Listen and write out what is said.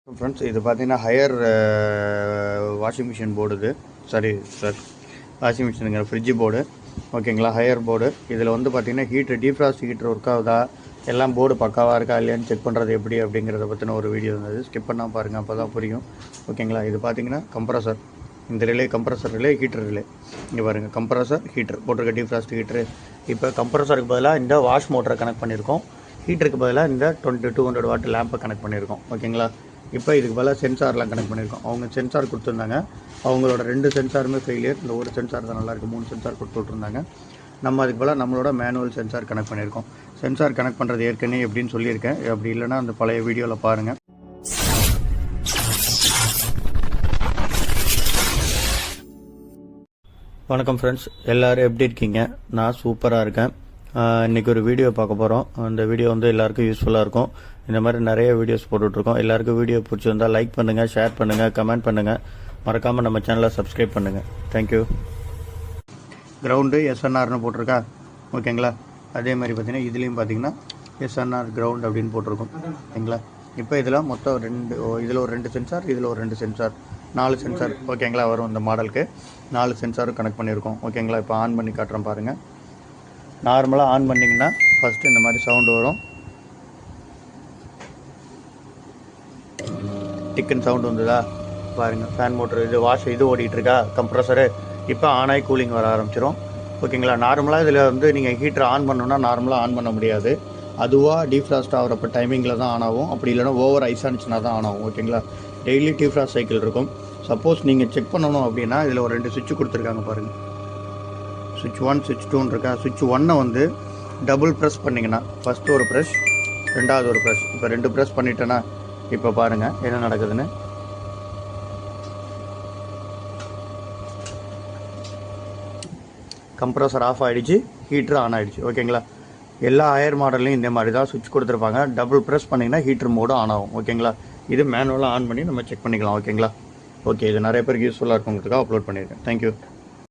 Friends இது பார்த்தீங்கன்னா higher washing machine board இது வாஷிங் மிஷினுங்கிற ஃப்ரிட்ஜு போர்டு ஓகேங்களா. ஹையர் போர்டு இதில் வந்து பார்த்திங்கன்னா ஹீட்ரு டீஃப்ராஸ்ட் ஹீட்ரு ஒர்க் ஆகுதா, எல்லாம் போர்டு பக்காவாக இருக்கா இல்லையான்னு செக் பண்ணுறது எப்படி அப்படிங்கிறத பற்றின ஒரு வீடியோ இருந்தது. ஸ்கிப் பண்ணால் பாருங்கள், அப்போ தான் புரியும் ஓகேங்களா. இது பார்த்திங்கன்னா கம்ப்ரஸர், இந்த relay compressor relay, heater relay. இங்கே பாருங்கள், கம்ப்ரஸர் ஹீட்டர் போட்டிருக்க டீஃப்ராஸ்ட் ஹீட்ரு. இப்போ கம்ப்ரஸருக்கு பதிலாக இந்த வாஷ் மோட்டரை கனெக்ட் பண்ணியிருக்கோம், ஹீட்டருக்கு பதிலாக இந்த 200 வாட் லேம்பை கனெக்ட் பண்ணியிருக்கோம் ஓகேங்களா. இப்போ இதுக்கு பதிலாக சென்சார்லாம் கனெக்ட் பண்ணியிருக்கோம். அவங்க சென்சார் கொடுத்துருந்தாங்க, அவங்களோட 2 சென்சாருமே ஃபெயிலியர். இந்த ஒரு சென்சார் தான் நல்லாயிருக்கு, 3 சென்சார் கொடுத்து விட்ருந்தாங்க. நம்ம அதுக்கு பதிலாக நம்மளோட மேனுவல் சென்சார் கனெக்ட் பண்ணியிருக்கோம். சென்சார் கனெக்ட் பண்ணுறது ஏற்கனவே எப்படின்னு சொல்லியிருக்கேன், அப்படி இல்லைனா அந்த பழைய வீடியோவில் பாருங்கள். வணக்கம் ஃப்ரெண்ட்ஸ், எல்லோரும் எப்படி இருக்கீங்க? நான் சூப்பராக இருக்கேன். இன்றைக்கி ஒரு வீடியோ பார்க்க போகிறோம். அந்த வீடியோ வந்து எல்லாருக்கும் யூஸ்ஃபுல்லாக இருக்கும். இந்த மாதிரி நிறைய வீடியோஸ் போட்டுட்ருக்கோம். எல்லாருக்கும் வீடியோ பிடிச்சிருந்தால் லைக் பண்ணுங்கள், ஷேர் பண்ணுங்கள், கமெண்ட் பண்ணுங்கள், மறக்காமல் நம்ம சேனலை சப்ஸ்கிரைப் பண்ணுங்கள். தேங்க்யூ. கிரவுண்டு எஸ்என்ஆர்னு போட்டிருக்கா ஓகேங்களா. அதே மாதிரி பார்த்தீங்கன்னா இதுலேயும் பார்த்தீங்கன்னா எஸ்என்ஆர் கிரவுண்ட் அப்படின்னு போட்டிருக்கோம் ஓகேங்களா. இப்போ இதில் மொத்தம் இதில் ஒரு 2 சென்சார், இதில் ஒரு 2 சென்சார், 4 சென்சார் ஓகேங்களா வரும். இந்த மாடலுக்கு 4 சென்சாரும் கனெக்ட் பண்ணியிருக்கோம் ஓகேங்களா. இப்போ ஆன் பண்ணி காட்டுறேன் பாருங்கள். நார்மலாக ஆன் பண்ணிங்கன்னா ஃபஸ்ட்டு இந்த மாதிரி சவுண்டு வரும், டிக்குன்னு சவுண்டு வந்ததா பாருங்கள். ஃபேன் மோட்ரு இது ஓடிட்டுருக்கா கம்ப்ரஸரு. இப்போ ஆன் ஆகி கூலிங் வர ஆரம்பிச்சிடும் ஓகேங்களா. நார்மலாக இதில் வந்து நீங்கள் ஹீட்டர் ஆன் பண்ணணுன்னா நார்மலாக ஆன் பண்ண முடியாது, அதுவாக டீஃப்ராஸ்ட் ஆகிறப்ப டைமிங்கில் தான் ஆன் ஆகும். அப்படி இல்லைனா ஓவர் ஐஸ் ஆனிச்சுன்னா தான் ஆன் ஆகும் ஓகேங்களா. டெய்லி டீஃப்ராஸ்ட் சைக்கிள் இருக்கும். சப்போஸ் நீங்கள் செக் பண்ணணும் அப்படின்னா இதில் ஒரு 2 சுவிட்ச் கொடுத்துருக்காங்க பாருங்கள். சுவிட்ச் 1 சுவிட்ச் 2 இருக்கா. சுவிட்ச் 1 வந்து டபுள் ப்ரெஸ் பண்ணிங்கன்னா ஃபஸ்ட்டு ஒரு ப்ரெஷ், ரெண்டாவது ஒரு ப்ரெஷ். இப்போ 2 ப்ரெஸ் பண்ணிட்டேன்னா இப்போ பாருங்கள் என்ன நடக்குதுன்னு. கம்ப்ரஸர் ஆஃப் ஆகிடுச்சு, ஹீட்ரு ஆன் ஆகிடுச்சு ஓகேங்களா. எல்லா ஹையர் மாடல்லையும் இந்த மாதிரி தான் சுவிட்ச் கொடுத்துருப்பாங்க. டபுள் ப்ரெஸ் பண்ணிங்கன்னா ஹீட்ரு மோடும் ஆன் ஆகும் ஓகேங்களா. இது மேனுவலாக ஆன் பண்ணி நம்ம செக் பண்ணிக்கலாம் ஓகேங்களா. ஓகே, இது நிறைய பேருக்கு யூஸ்ஃபுல்லாக இருக்குங்கிறதுக்காக அப்லோட் பண்ணியிருக்கேன். தேங்க்யூ.